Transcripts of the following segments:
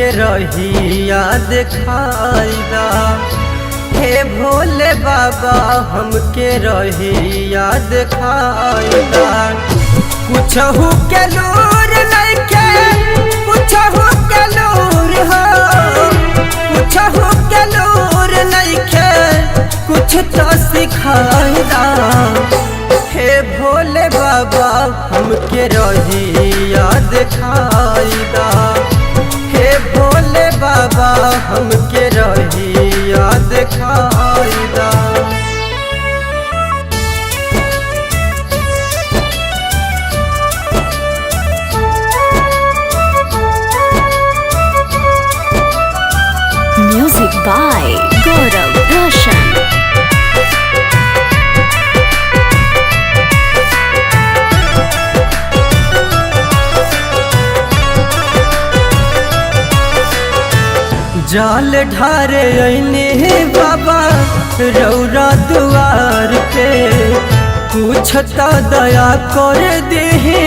हमके रहिया दिखाइदा। हे भोले बाबा हमके रहिया दिखाइदा। कुछहु के लूर नइखे, कुछहु के लूर हो, कुछहु के लूर नइखे, कुछ तो सिखाइदा। हे भोले बाबा हमके रहिया दिखाइदा। हे भोले बाबा हमके रहिया दिखाइदा। Music by Gaurav Roshan. जाल ढारे अइने बाबा रौरा दुआर पे। कुछ तो दया कर देही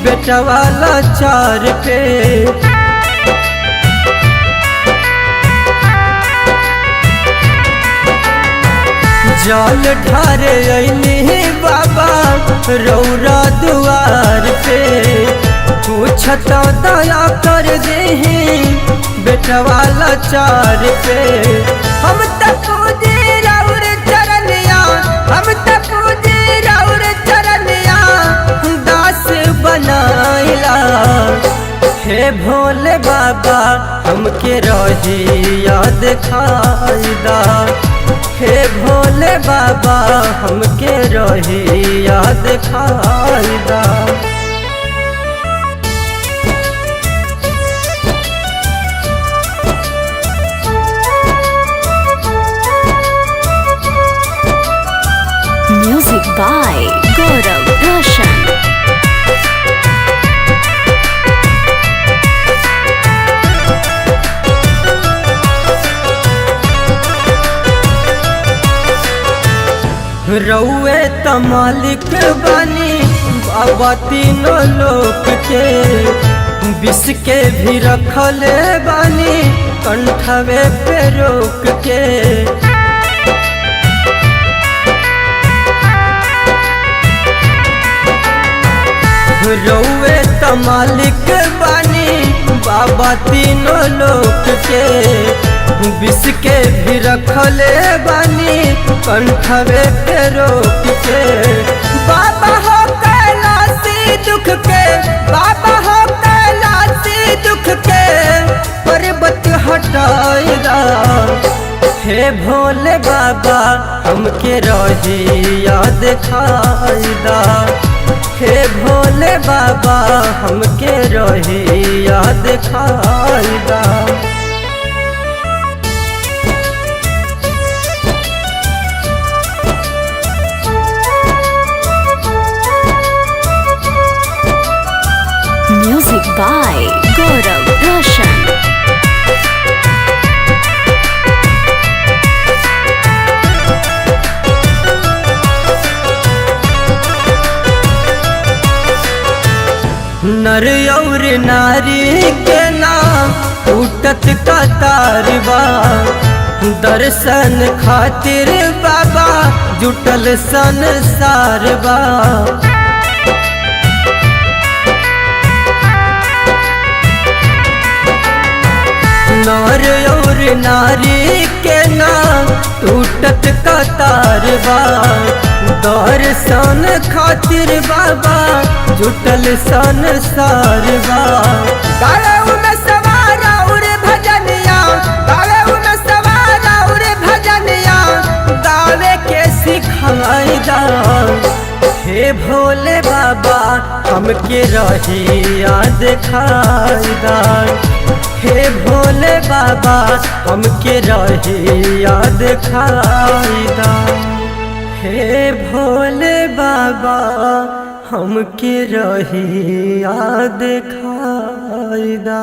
बेटा वाला चार पे। जाल ढारे अइने बाबा रौरा दुआर पे। कुछ तो दया कर देही बेटा वाला चार पे। हम तक राउर चरनिया, हम तक राउर चरनिया, दास बनाइला। हे भोले बाबा हमके रहिया दिखाइदा। हे भोले बाबा हमके रहिया दिखाइदा। Music by Gaurav Roshan. रउए त मालिक बानी बाबा तीनों लोक के। विष के भी रखले बानी कंठवे पे रोक के। रउए त मालिक बानी बाबा तीनों लोक के। विष के भी रखले बानी कंठवे पे रोक के। बाबा हो कैलाशी दुख के, बाबा हो कैलाशी दुख के, पर्वत हटाइदा। हे भोले बाबा हमके रहिया दिखाइदा। हे भोले बाबा हमके रहिया दिखाइदा। Music by Gaurav Roshan. नर और नारी के नाम उठत कतार बा। दर्शन खातिर बाबा जुटल संसार बा। नर और नारी के नाम टूटत कतार बा। दर्शन खातिर बाबा जुटल संसार बा। गावे में सवार और भजनिया, गावे में सवार और भजनिया, गावे के सिखाइदा। हे भोले बाबा हमके रहिया दिखाइदा। हे भोले बाबा हमके रहिया दिखाइदा। हे भोले बाबा हमके रहिया दिखाइदा।